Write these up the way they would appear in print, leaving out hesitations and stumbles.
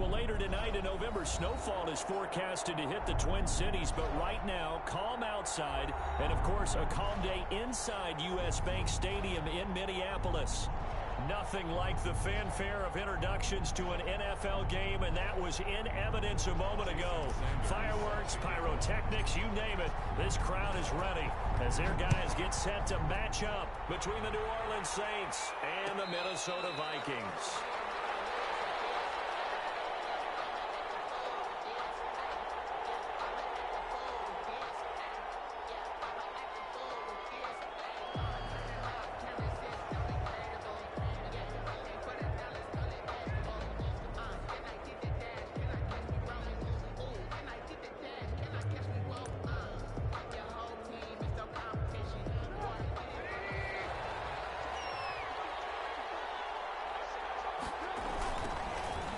Well, later tonight, a November snowfall is forecasted to hit the Twin Cities, but right now, calm outside, and of course, a calm day inside U.S. Bank Stadium in Minneapolis. Nothing like the fanfare of introductions to an NFL game, and that was in evidence a moment ago. Fireworks, pyrotechnics, you name it, this crowd is ready as their guys get set to match up between the New Orleans Saints and the Minnesota Vikings.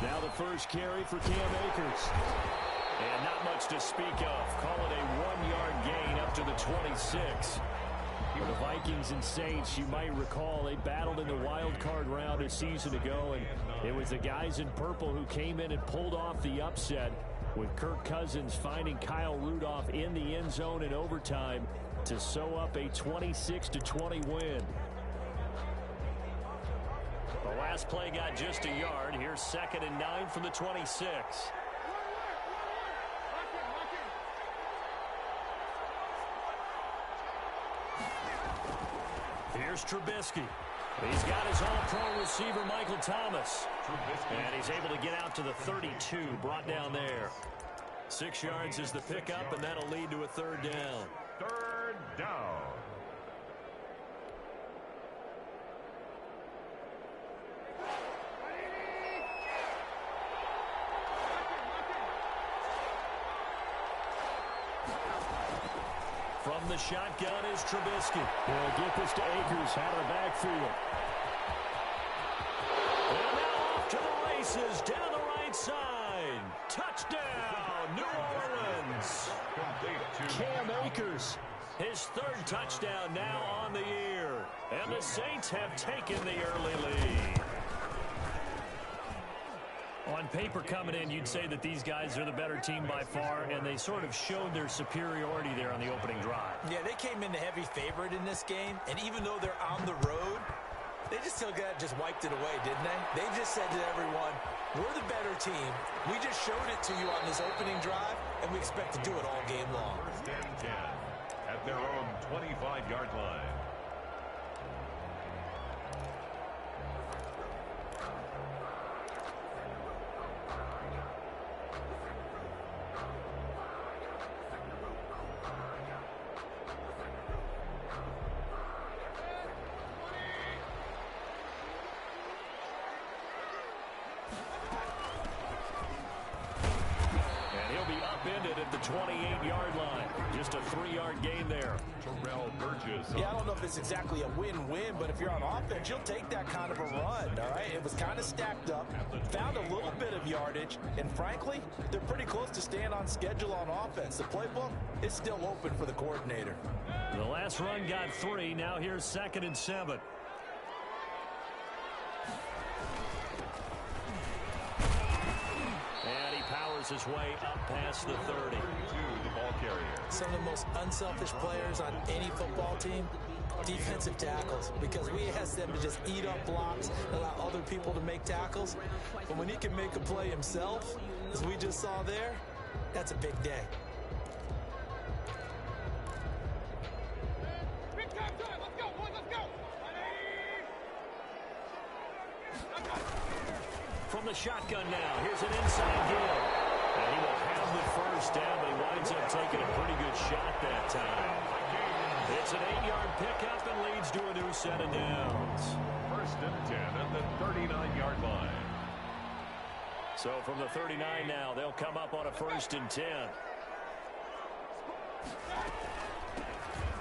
Now the first carry for Cam Akers. And not much to speak of. Call it a 1-yard gain up to the 26. For the Vikings and Saints, you might recall they battled in the wild card round a season ago, and it was the guys in purple who came in and pulled off the upset, with Kirk Cousins finding Kyle Rudolph in the end zone in overtime to sew up a 26-20 win. The last play got just a yard. Here's 2nd and 9 from the 26. Here's Trubisky. He's got his all-pro receiver, Michael Thomas. And he's able to get out to the 32, brought down there. 6 yards is the pickup, and that'll lead to a 3rd down. 3rd down. From the shotgun is Trubisky. He'll get this to Akers out of the backfield. And now off to the races down the right side. Touchdown, New Orleans. Cam Akers, his 3rd touchdown now on the year. And the Saints have taken the early lead. On paper coming in, you'd say that these guys are the better team by far, and they sort of showed their superiority there on the opening drive. Yeah, they came in the heavy favorite in this game, and even though they're on the road, they just still just wiped it away, didn't they? They just said to everyone, we're the better team. We just showed it to you on this opening drive, and we expect to do it all game long. 1st and 10 at their own 25-yard line. At the 28-yard line. Just a 3-yard gain there. Yeah, I don't know if it's exactly a win-win, but if you're on offense, you'll take that kind of a run, all right? It was kind of stacked up, found a little bit of yardage, and frankly, they're pretty close to staying on schedule on offense. The playbook is still open for the coordinator. The last run got 3. Now here's 2nd and 7. His way up past the 30. To the ball carrier. Some of the most unselfish players on any football team, defensive tackles, because we ask them to just eat up blocks, allow other people to make tackles. But when he can make a play himself, as we just saw there, that's a big day. From the shotgun now, here's an inside give. And he will have the 1st down, but he winds up taking a pretty good shot that time. It's an 8-yard pickup and leads to a new set of downs. 1st and 10 at the 39-yard line. So from the 39 now, they'll come up on a 1st and 10.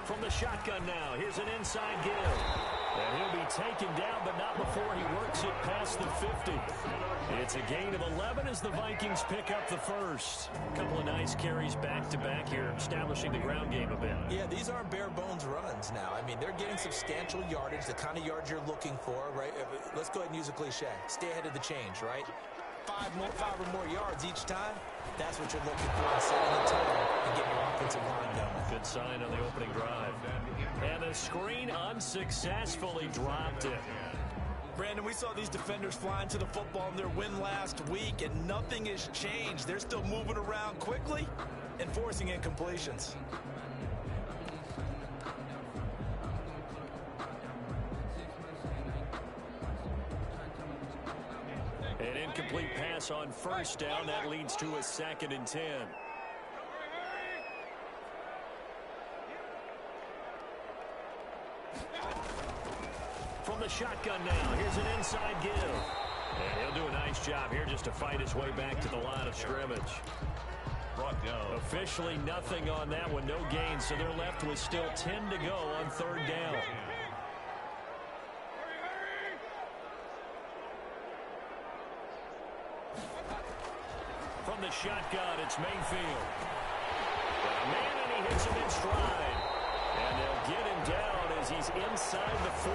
From the shotgun now, here's an inside give. And he'll be taken down, but not before he works it past the 50. It's a gain of 11 as the Vikings pick up the 1st. A couple of nice carries back-to-back here, establishing the ground game a bit. Yeah, these aren't bare-bones runs now. I mean, they're getting substantial yardage, the kind of yards you're looking for, right? Let's go ahead and use a cliche. Stay ahead of the change, right? five or more yards each time, that's what you're looking for in setting the tone and getting your offensive line going. Good sign on the opening drive. And the screen unsuccessfully dropped it. Brandon, we saw these defenders flying to the football in their win last week, and nothing has changed. They're still moving around quickly and forcing incompletions. An incomplete pass on first down. That leads to a 2nd and 10. From the shotgun now, here's an inside give. And he'll do a nice job here just to fight his way back to the line of scrimmage. Brought down. Officially nothing on that one, no gain, so they're left with still 10 to go on 3rd down. From the shotgun, it's Mayfield. Man, and he hits him in stride. And they'll get him down as he's inside the 40.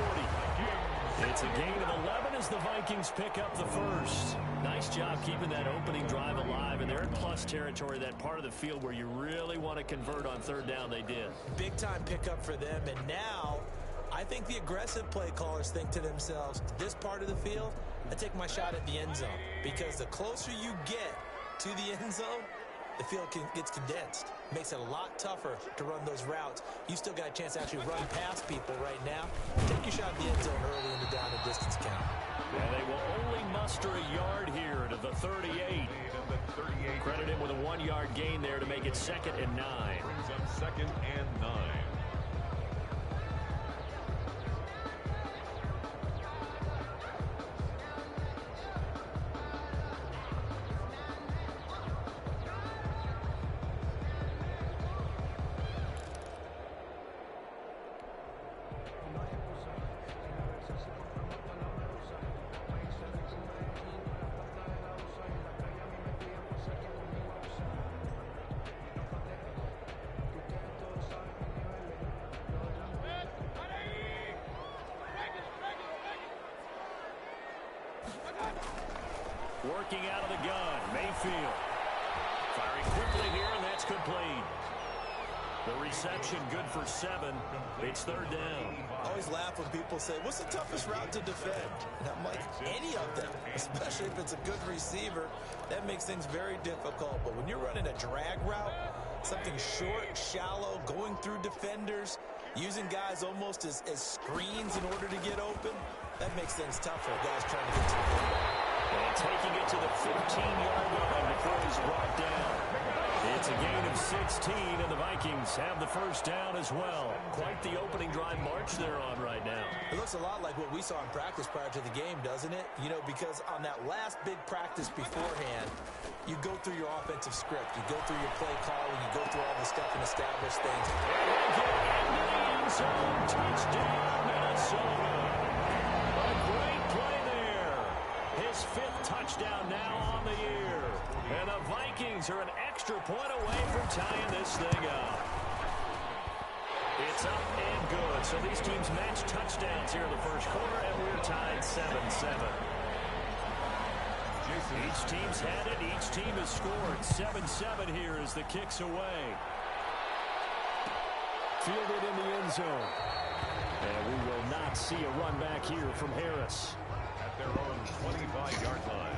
It's a gain of 11 as the Vikings pick up the first. Nice job keeping that opening drive alive, and they're in plus territory, that part of the field where you really want to convert on 3rd down. They did. Big time pickup for them, and now I think the aggressive play callers think to themselves, this part of the field, I take my shot at the end zone, because the closer you get to the end zone, the field gets condensed. Makes it a lot tougher to run those routes. You still got a chance to actually run past people right now. Take your shot at the end zone early in the down and distance count. And they will only muster a yard here to the 38. Credit him with a 1-yard gain there to make it 2nd and 9. Brings up 2nd and 9. Working out of the gun, Mayfield. Firing quickly here, and that's complete. The reception good for 7. It's 3rd down. I always laugh when people say, what's the toughest route to defend? And I'm like, any of them, especially if it's a good receiver. That makes things very difficult. But when you're running a drag route, something short, shallow, going through defenders, using guys almost as screens in order to get open, that makes things tougher. Guys trying to get to the football. And taking it to the 15-yard line before he's brought down. It's a gain of 16, and the Vikings have the first down as well. Quite the opening drive march they're on right now. It looks a lot like what we saw in practice prior to the game, doesn't it? You know, because on that last big practice beforehand, you go through your offensive script. You go through your play calling. You go through all the stuff and establish things. And they get into the end zone. Touchdown, Minnesota. A great play there. His 5th touchdown now on the year. And the Vikings are an extra point away from tying this thing up. It's up and good. So these teams match touchdowns here in the first quarter, and we're tied 7-7. Each team's had it. Each team has scored. 7-7 here as the kick's away. Fielded in the end zone. And we will not see a run back here from Harris. At their own 25-yard line.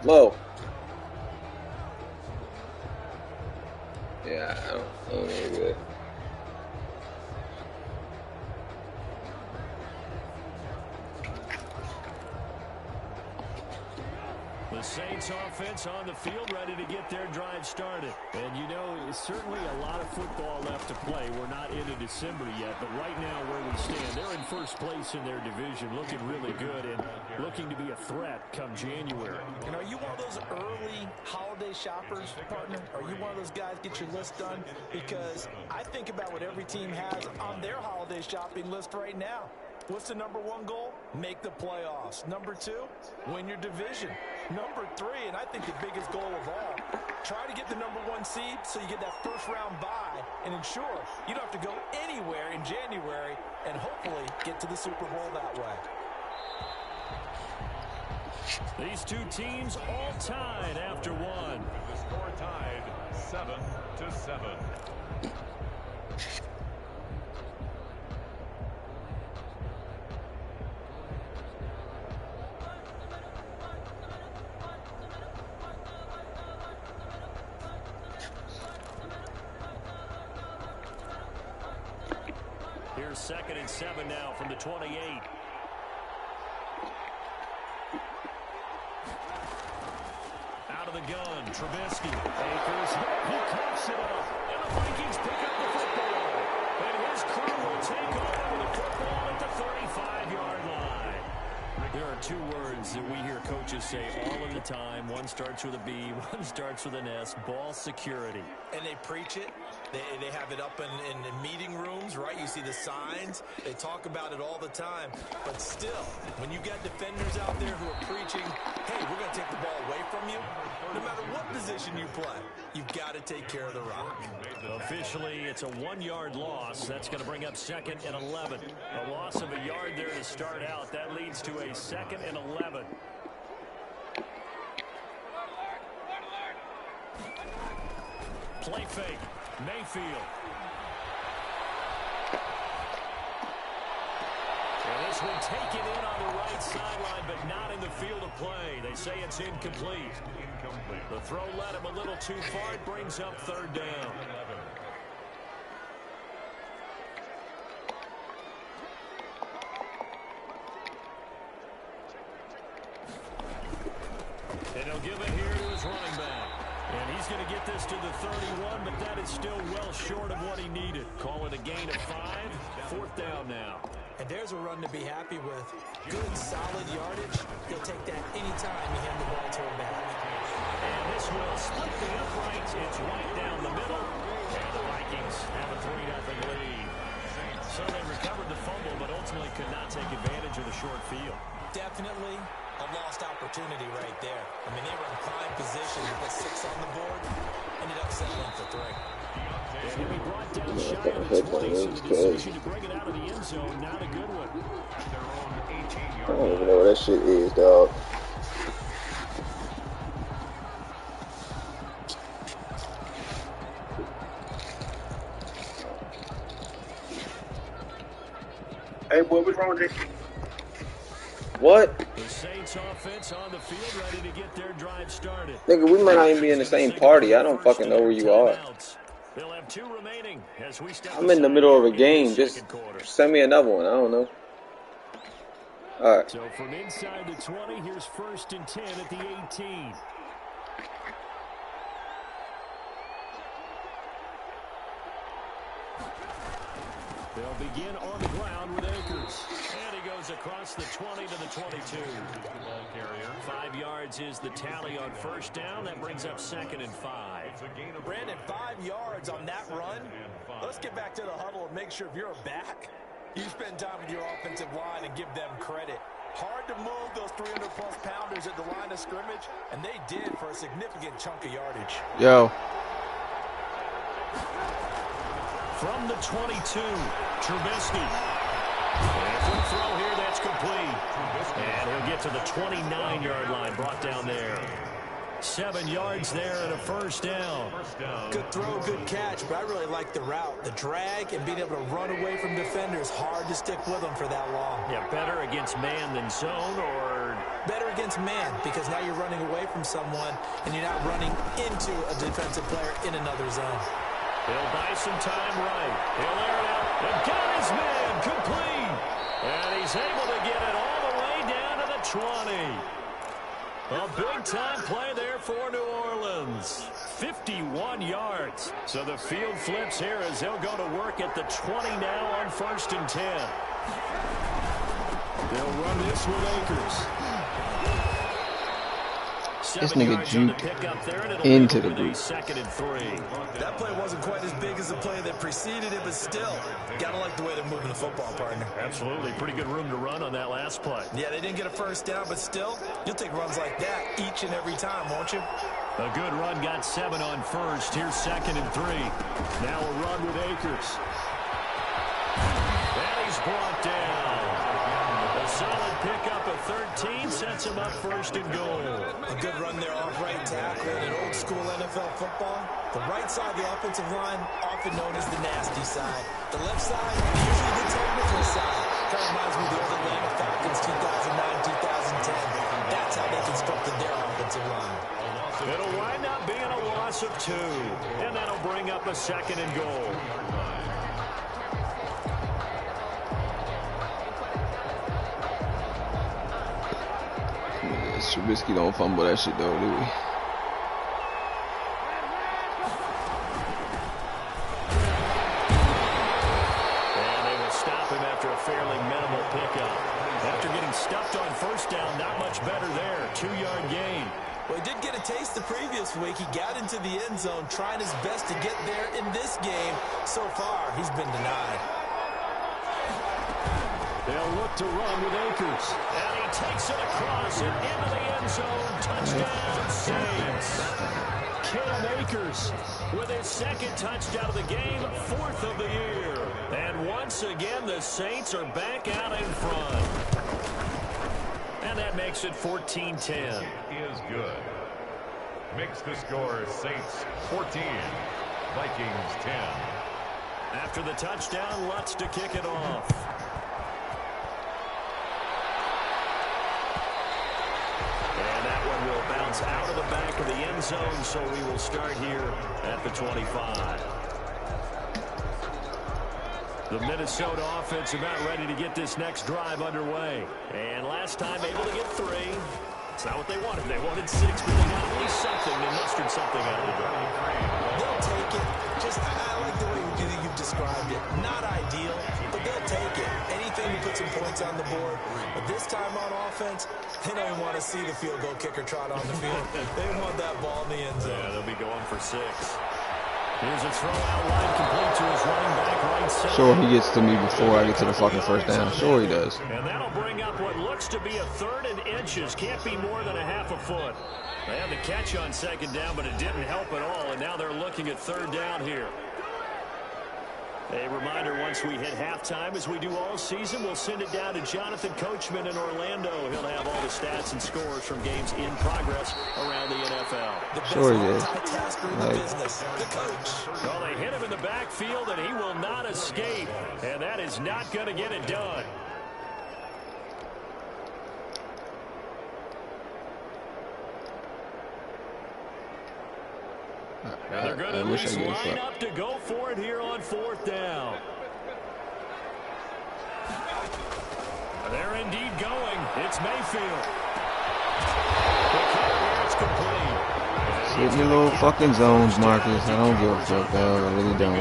Low. Yeah, I don't think good. The Saints offense on the field ready to get their drive started. And you know, certainly a lot of football left to play. We're not into December yet, but right now where we stand, they're in first place in their division, looking really good and looking to be a threat come January. And are you one of those early holiday shoppers, partner? Are you one of those guys get your list done? Because I think about what every team has on their holiday shopping list right now. What's the number 1 goal? Make the playoffs. Number 2, win your division. Number 3, and I think the biggest goal of all, try to get the number 1 seed so you get that first-round bye and ensure you don't have to go anywhere in January and hopefully get to the Super Bowl that way. These two teams all tied after one. The score tied 7-7. Here's 2nd and 7 now from the 28. Out of the gun, Trubisky. Akers, he coughs it up. And the Vikings pick up the football. And his crew will take over the football at the 35-yard line. There are two words that we hear coaches say all of the time. One starts with a B, one starts with an S. Ball security. And they preach it. They have it up in meeting rooms, right? You see the signs. They talk about it all the time. But still, when you got defenders out there who are preaching, hey, we're going to take the ball away from you, no matter what position you play, you've got to take care of the rock. Officially, it's a 1-yard loss. That's going to bring up 2nd and 11. A loss of a yard there to start out. That leads to a 2nd and 11. Play fake. Mayfield. And this one taken in on the right sideline, but not in the field of play. They say it's incomplete. The throw led him a little too far. It brings up 3rd down. And he'll give it here to his running back. And he's going to get this to the 31, but that is still well short of what he needed. Call it a gain of 5. 4th down now. And there's a run to be happy with. Good, solid yardage. He'll take that anytime you hand the ball to him back. And this will split the uprights. It's right down the middle. And the Vikings have a 3-0 lead. So they recovered the fumble, but ultimately could not take advantage of the short field. Definitely a lost opportunity right there. I mean, they were in prime position to put 6 on the board. Ended up settling for 3. And he'll be brought down shy of the 20, so the decision to bring it out of the end zone, not a good one. I don't even know what that shit is, dog. Hey, boy, what's wrong with this? What? The Saints offense on the field ready to get their drive started. Nigga, we might not even be in the same party. I don't fucking know where you are. They'll have 2 remaining as we step I'm in the middle of a game. Just send me another one. I don't know. All right. So from inside the 20, here's 1st and 10 at the 18. They'll begin on the ground with Akers. And he goes across the 20 to the 22. 5 yards is the tally on 1st down. That brings up 2nd and 5. Brandon, 5 yards on that run. Let's get back to the huddle and make sure if you're a back, you spend time with your offensive line and give them credit. Hard to move those 300-plus pounders at the line of scrimmage, and they did for a significant chunk of yardage. Yo. From the 22, Trubisky. And for the throw here, that's complete. And he'll get to the 29-yard line, brought down there. 7 yards there and a 1st down. Good throw, good catch, but I really like the route. The drag and being able to run away from defenders, hard to stick with them for that long. Yeah, better against man than zone, or? Better against man, because now you're running away from someone and you're not running into a defensive player in another zone. He'll buy some time right. He'll air it out and got his man complete. And he's able to get it all the way down to the 20. A big-time play there for New Orleans. 51 yards. So the field flips here as they'll go to work at the 20 now on 1st and 10. They'll run this with Akers. This nigga juked into the boot. 2nd and 3. That play wasn't quite as big as the play that preceded it, but still, gotta like the way they're moving the football, partner. Absolutely. Pretty good room to run on that last play. Yeah, they didn't get a 1st down, but still, you'll take runs like that each and every time, won't you? A good run got 7 on 1st. Here's 2nd and 3. Now a run with Akers. And he's brought down. A solid pickup of 13 sets him up first and goal. A good run there off right tackle in old school NFL football. The right side of the offensive line, often known as the nasty side. The left side, usually the technical side. Kind of reminds me of the old Atlanta Falcons 2009-2010. That's how they constructed their offensive line. It'll wind up being a loss of 2. And that'll bring up a second and goal. Trubisky don't fumble that shit though, do we? And they will stop him after a fairly minimal pickup. After getting stuffed on first down, not much better there. 2-yard gain. Well, he did get a taste the previous week. He got into the end zone, trying his best to get there in this game. So far, he's been denied. They'll look to run with Akers. And he takes it across and into the end zone. Touchdown, Saints. Cam Akers with his second touchdown of the game, 4th of the year. And once again, the Saints are back out in front. And that makes it 14-10. Is good. Makes the score Saints 14, Vikings 10. After the touchdown, Lutz to kick it off. And that one will bounce out of the back of the end zone, so we will start here at the 25. The Minnesota offense about ready to get this next drive underway. And last time able to get 3. It's not what they wanted. They wanted 6, but they got at least something. They mustered something out of the drive. They'll take it. Just, I like the way you've described it. Not ideal, but they'll take it. Anything to put some points on the board. But this time on offense, they don't even want to see the field goal kicker trot on the field. They want that ball in the end zone. Yeah, they'll be going for 6. Here's a throw out line complete to his running back right side. Sure, he gets to me before I get to the fucking first down. Sure he does. And that'll bring up what looks to be a 3rd and inches. Can't be more than a half a foot. They had the catch on 2nd down, but it didn't help at all. And now they're looking at 3rd down here. A reminder, once we hit halftime, as we do all season, we'll send it down to Jonathan Coachman in Orlando. He'll have all the stats and scores from games in progress around the NFL. Sure he is. Well, they hit him in the backfield, and he will not escape. And that is not going to get it done. And they're going to at least line up to go for it here on 4th down. They're indeed going. It's Mayfield. The kick here is complete. Sit in your little fucking zones, Marcus. I don't give a fuck, dog. I really don't.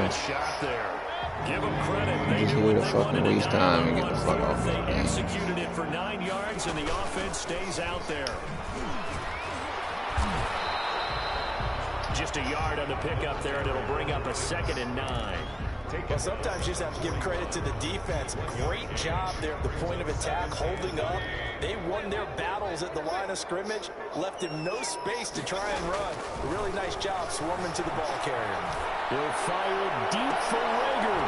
Give them credit. I'm just here to fucking waste time and get the fuck off the game. Executed it for 9 yards, and the offense stays out there. Just a yard on the pickup there, and it'll bring up a 2nd and 9. Well, sometimes you just have to give credit to the defense. Great job there at the point of attack, holding up. They won their battles at the line of scrimmage, left him no space to try and run. A really nice job swarming to the ball carrier. He'll fire deep for Rager.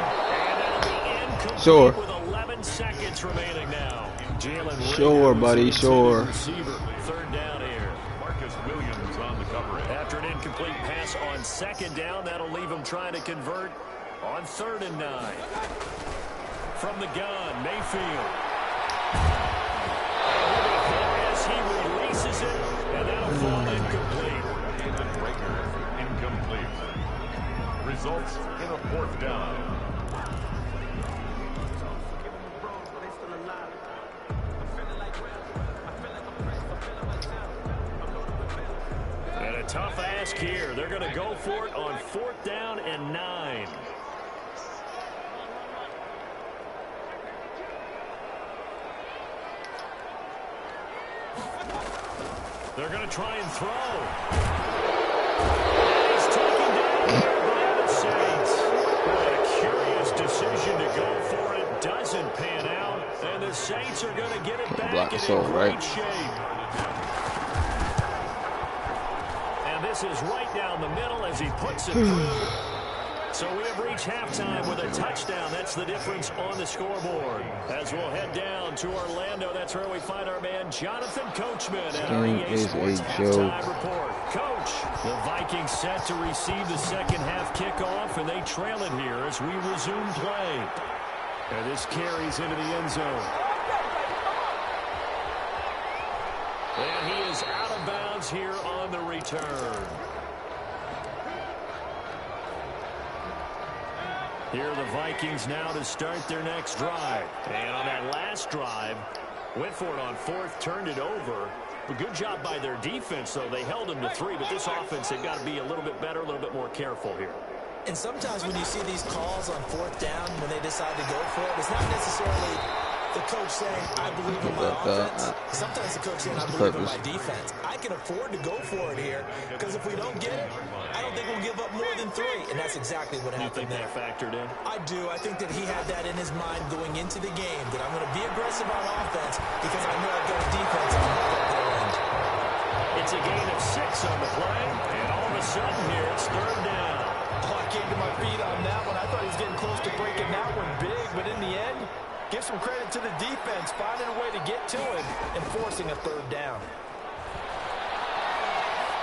And that'll be incomplete sure. With 11 seconds remaining now. Jalen Sure, buddy, sure. Receiver, 3rd down here. Marcus Williams on the coverage. After an incomplete pass on 2nd down, that'll leave him trying to convert on 3rd and 9. From the gun, Mayfield. As he releases it, and that'll fall incomplete. Incomplete. Results in a 4th down. And a tough ask here. They're going to go for it on 4th down and 9. They're going to try and throw. He's taken down here by the Saints. What a curious decision to go for it. Doesn't pan out. And the Saints are going to get it back in great shape. And this is right down the middle as he puts it through. So we have reached halftime with a touchdown. That's the difference on the scoreboard. As we'll head down to Orlando, that's where we find our man Jonathan Coachman at our EA Sports halftime report. Coach, the Vikings set to receive the second half kickoff, and they trail it here as we resume play. And this carries into the end zone. And he is out of bounds here on the return. Here are the Vikings now to start their next drive. And on that last drive, went for it on fourth, turned it over. A good job by their defense, though. They held them to 3, but this offense, they've got to be a little bit better, a little bit more careful here. And sometimes when you see these calls on fourth down, when they decide to go for it, it's not necessarily the coach saying, I believe in my offense. Sometimes the coach saying, I believe in my defense. I can afford to go for it here, because if we don't get it, I don't think we'll give up more than 3. And that's exactly what happened there. You think that factored in? I do. I think that he had that in his mind going into the game, that I'm going to be aggressive on offense because I know I've got a defense on their end. It's a gain of 6 on the play, and all of a sudden here, it's third down. Oh, I came to my feet on that one. I thought he was getting close to breaking that one big, but in the end, give some credit to the defense, finding a way to get to it and forcing a third down.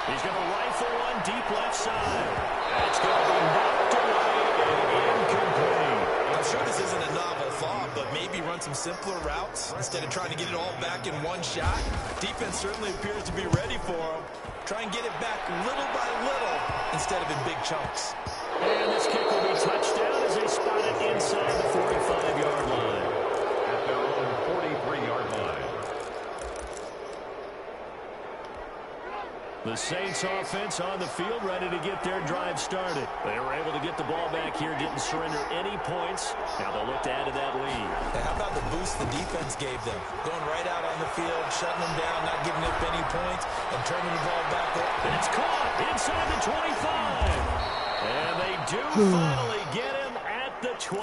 He's going to rifle one deep left side. That's going to be knocked away and incomplete. I'm sure this isn't a novel thought, but maybe run some simpler routes instead of trying to get it all back in one shot. Defense certainly appears to be ready for him. Try and get it back little by little instead of in big chunks. And this kick will be touchdown as they spot it inside the 45-yard line. At their own 43-yard line. The Saints offense on the field, ready to get their drive started. They were able to get the ball back here, didn't surrender any points. Now they'll look to add to that lead. And how about the boost the defense gave them? Going right out on the field, shutting them down, not giving up any points, and turning the ball back up. And it's caught inside the 25. And they do finally get him at the 12.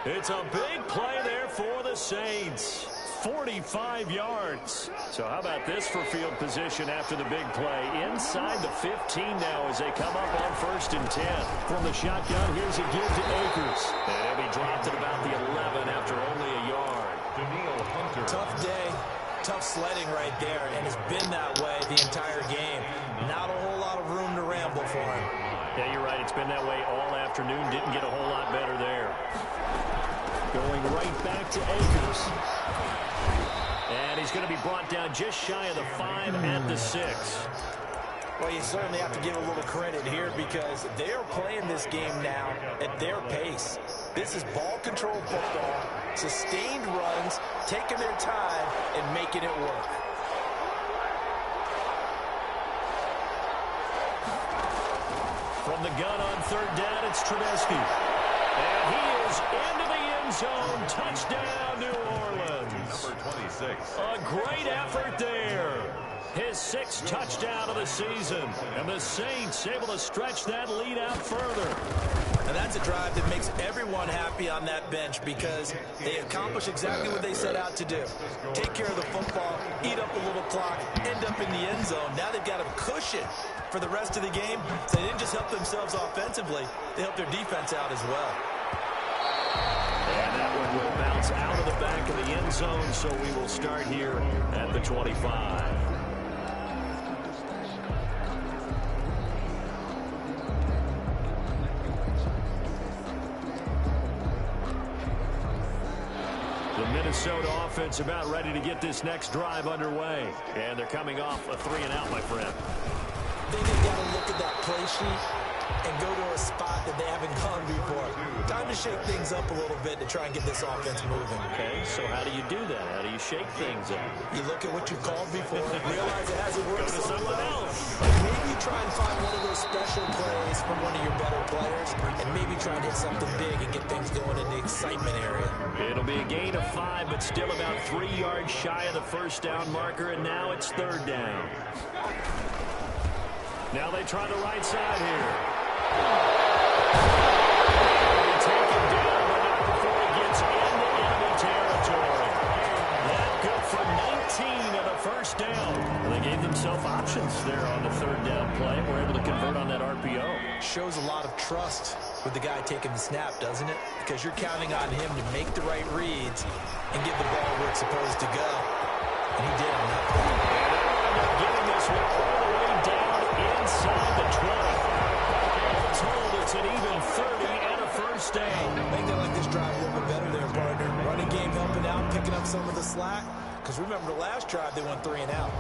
It's a big play there for the Saints. 45 yards. So how about this for field position after the big play? Inside the 15 now as they come up on 1st and 10. From the shotgun, here's a give to Akers. And he'll be dropped at about the 11 after only a yard. Tough day, tough sledding right there, and it's been that way the entire game. Not a whole lot of room to ramble for him. Yeah, you're right. It's been that way all afternoon. Didn't get a whole lot better there. Going right back to Akers. And he's going to be brought down just shy of the 5 at the 6. Well, you certainly have to give a little credit here because they're playing this game now at their pace. This is ball control football, sustained runs, taking their time and making it work. From the gun on 3rd down, it's Trubisky. And he is into the end zone. Touchdown, New Orleans. Number 26. A great effort there. His 6th touchdown of the season. And the Saints able to stretch that lead out further. And that's a drive that makes everyone happy on that bench because they accomplish exactly what they set out to do. Take care of the football, eat up a little clock, end up in the end zone. Now they've got a cushion for the rest of the game. So they didn't just help themselves offensively, they helped their defense out as well. And that one will bounce out of the back of the end zone, so we will start here at the 25. The Minnesota offense about ready to get this next drive underway. And thee coming off a 3-and-out, my friend. They've got to look at that play sheet and go to a spot that they haven't gone before. Time to shake things up a little bit to try and get this offense moving. Okay, so how do you do that? How do you shake things up? You look at what you called before, realize it hasn't worked Go to something else. Maybe you try and find one of those special plays from one of your better players, and maybe try and hit something big and get things going in the excitement area. It'll be a gain of 5, but still about 3 yards shy of the 1st down marker, and now it's 3rd down. Now they try the right side here. They take him down, but not before he gets into enemy territory. That good for 19 of the 1st down. They gave themselves options there on the 3rd down play. We're able to convert on that RPO. shows a lot of trust with the guy taking the snap, doesn't it? Because you're counting on him to make the right reads and get the ball where it's supposed to go. And he did on that play. They're getting this one all the way down inside the 20. All told, it's an even 30 and a first down. I think they like this drive a little bit better there, partner. Running game helping out, picking up some of the slack. Because remember, the last drive, they went 3 and out.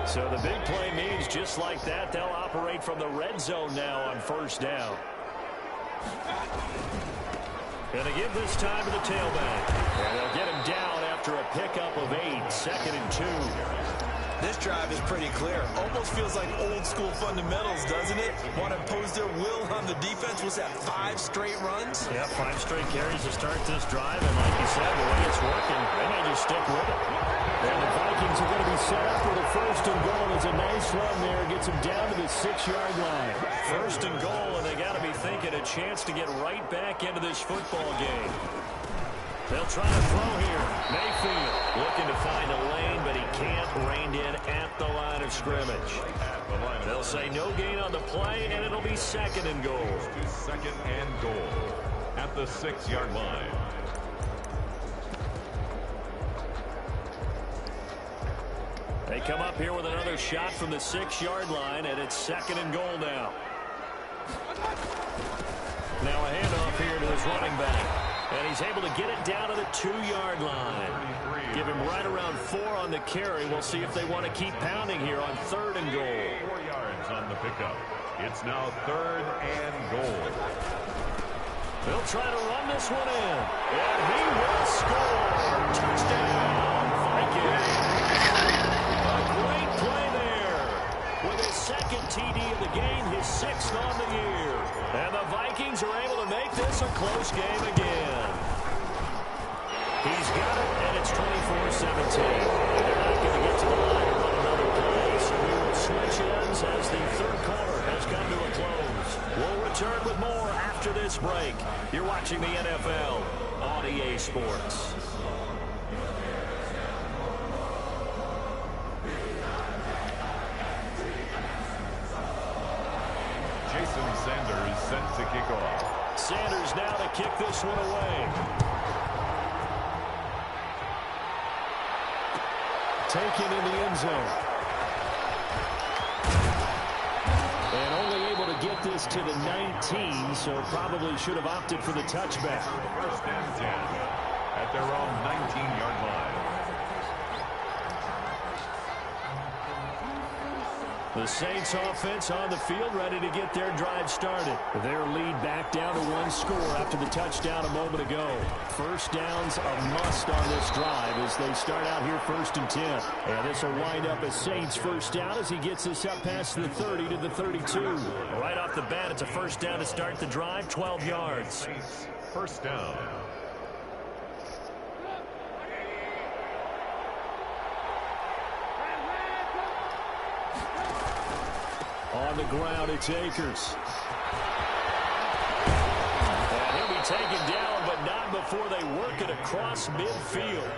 So the big play means just like that, they'll operate from the red zone now on first down. Going to give this time to the tailback. And they'll get him down after a pickup of 8, 2nd and 2. This drive is pretty clear. Almost feels like old school fundamentals, doesn't it? Want to impose their will on the defense. Was that 5 straight runs? Yeah, 5 straight carries to start this drive. And like you said, the way it's working, they may just stick with it. And the Vikings are going to be set up for the first and goal. It's a nice run there. Gets them down to the 6-yard line. First and goal, and they got to be thinking a chance to get right back into this football game. They'll try to throw here. Mayfield looking to find a lane, but he can't. Reined in at the line of scrimmage. They'll say no gain on the play, and it'll be 2nd and goal. 2nd and goal at the 6-yard line. They come up here with another shot from the 6-yard line, and it's 2nd and goal now. Now a handoff here to his running back. And he's able to get it down to the 2-yard line. Give him right around 4 on the carry. We'll see if they want to keep pounding here on 3rd and goal. 4 yards on the pickup. It's now 3rd and goal. They'll try to run this one in. And he will score. Touchdown, Vikings. A great play there. With his 2nd TD of the game, his 6th on the year. And the Vikings are able to make this a close game again. He's got it, and it's 24-17. They're not going to get to the line and run another play, so we will switch ends as the 3rd quarter has come to a close. We'll return with more after this break. You're watching the NFL on EA Sports. Jason Sanders set to kick off. Sanders now to kick this one away. Taken in the end zone. And only able to get this to the 19, so probably should have opted for the touchback. 1st and 10 at their own 19-yard line. The Saints offense on the field, ready to get their drive started. Their lead back down to 1 score after the touchdown a moment ago. First down's a must on this drive as they start out here 1st and 10. And this will wind up as Saints first down as he gets this up past the 30 to the 32. Right off the bat, it's a first down to start the drive, 12 yards. Saints, 1st down. On the ground, it's Akers. And he'll be taken down, but not before they work it across midfield.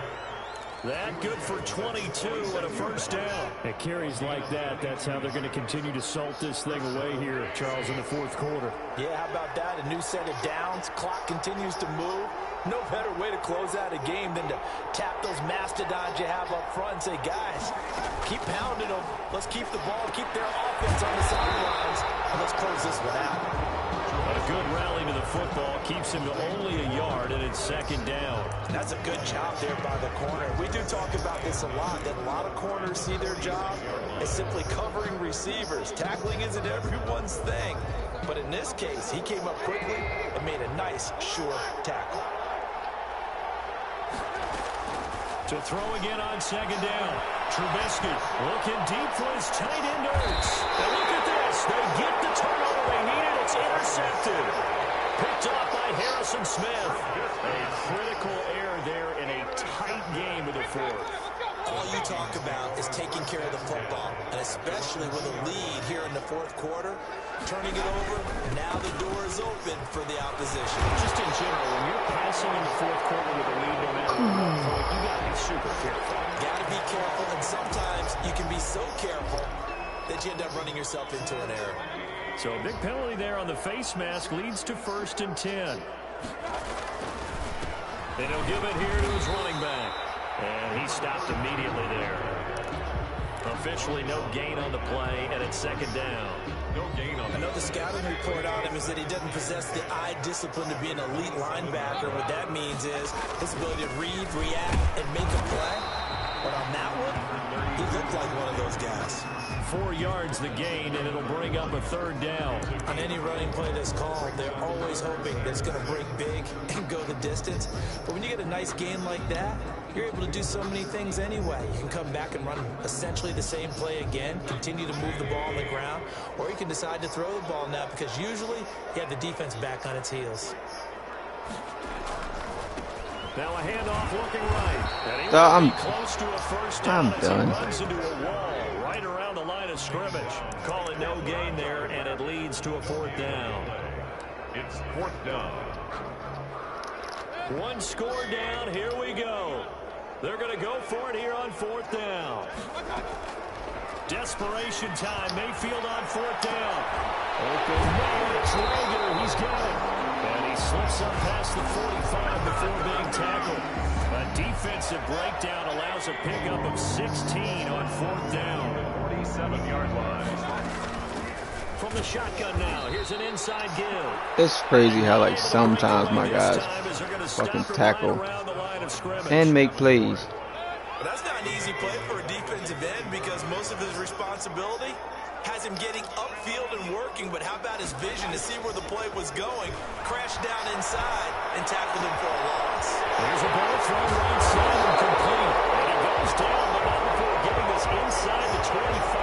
That good for 22 and a first down. At carries like that, that's how they're going to continue to salt this thing away here, Charles, in the 4th quarter. Yeah, how about that? A new set of downs. Clock continues to move. No better way to close out a game than to tap those mastodons you have up front and say, guys, keep pounding them. Let's keep the ball, keep their offense on the sidelines, and let's close this one out. A good rally to the football keeps him to only a yard, and it's 2nd down. That's a good job there by the corner. We do talk about this a lot, that a lot of corners see their job as simply covering receivers. Tackling isn't everyone's thing. But in this case, he came up quickly and made a nice, sure tackle. To throw again on 2nd down. Trubisky looking deep for his tight end Ertz. And look at this. They get the turnover they needed. It's intercepted. Picked off by Harrison Smith. A critical error there in a tight game of the 4th. All you talk about is taking care of the football, and especially with a lead here in the 4th quarter, turning it over, now the door is open for the opposition. Just in general, when you're passing in the 4th quarter with a lead, no matter what, you got to be super careful. Got to be careful, and sometimes you can be so careful that but you end up running yourself into an error. So a big penalty there on the face mask leads to 1st and 10. And he'll give it here to his running back. And he stopped immediately there. Officially no gain on the play, and it's 2nd down. No gain on I know the scouting report on him is that he doesn't possess the eye discipline to be an elite linebacker. What that means is his ability to read, react, and make a play. But on that one, he looked like one of those guys. 4 yards the gain, and it'll bring up a 3rd down. On any running play that's called, they're always hoping that it's going to break big and go the distance. But when you get a nice gain like that, you're able to do so many things anyway. You can come back and run essentially the same play again, continue to move the ball on the ground, or you can decide to throw the ball now because usually you have the defense back on its heels. Now a handoff looking right. And he close to a 1st down as he runs into a wall right around the line of scrimmage. Call it no gain there, and it leads to a 4th down. It's 4th down. 1 score down. Here we go. They're going to go for it here on 4th down. Desperation time. Mayfield on 4th down. Open man, Traeger. He's got it. And he slips up past the 45 before being tackled. A defensive breakdown allows a pickup of 16 on 4th down. 47-yard line. From the shotgun now, here's an inside give. It's crazy how, like, sometimes my guys fucking tackle and make plays. But that's not an easy play for a defensive end because most of his responsibility has him getting upfield and working, but how about his vision to see where the play was going, crash down inside, and tackle him for a loss. There's a ball thrown right side and complete. And it goes down, but not before getting us inside the 25.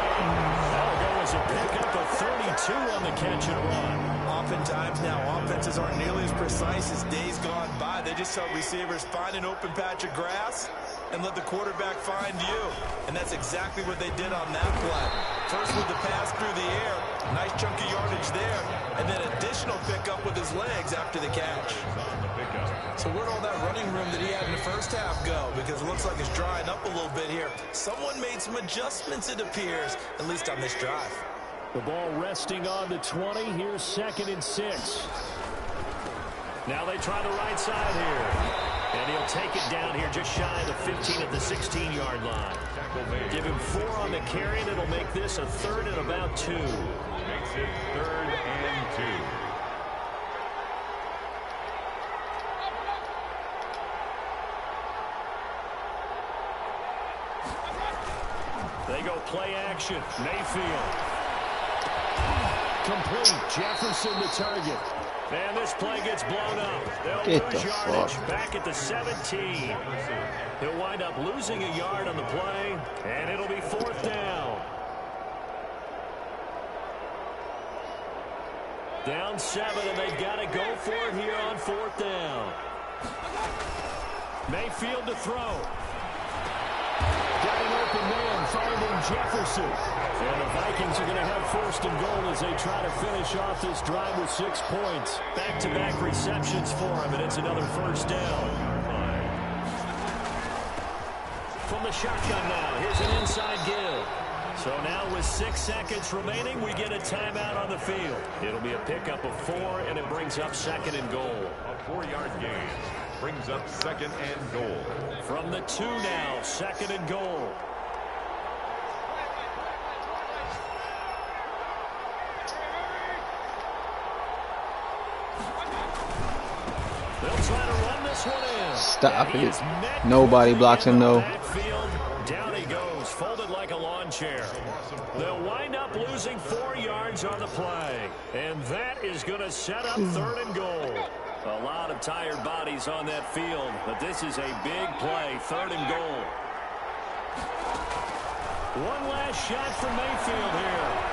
That'll go as a pickup of 32 on the catch and run. Oftentimes now, offenses aren't nearly as precise as days gone by. They just tell receivers, find an open patch of grass and let the quarterback find you. And that's exactly what they did on that play. First with the pass through the air, nice chunk of yardage there, and then additional pickup with his legs after the catch. So where'd all that running room that he had in the first half go? Because it looks like it's drying up a little bit here. Someone made some adjustments, it appears, at least on this drive. The ball resting on the 20. Here's 2nd and 6. Now they try the right side here. And he'll take it down here just shy of the 15 at the 16-yard line. Give him 4 on the carry, and it'll make this a 3rd and about 2. Makes it 3rd and 2. They go play action. Mayfield. Complete. Jefferson the target. And this play gets blown up. They'll lose yardage back at the 17. He'll wind up losing a yard on the play, and it'll be 4th down. Down 7, and they've got to go for it here on 4th down. Mayfield to throw. Got an open man, finding Jefferson. And the Vikings are going to have 1st and goal as they try to finish off this drive with 6 points. Back-to-back receptions for him, and it's another 1st down. From the shotgun now, here's an inside give. So now with 6 seconds remaining, we get a timeout on the field. It'll be a pickup of 4, and it brings up 2nd and goal. A 4-yard gain brings up 2nd and goal. From the 2 now, 2nd and goal. They'll try to run this one in. Stop it. Nobody blocks him, though. Down he goes, folded like a lawn chair. They'll wind up losing 4 yards on the play. And that is going to set up 3rd and goal. A lot of tired bodies on that field, but this is a big play, 3rd and goal. One last shot from Mayfield here.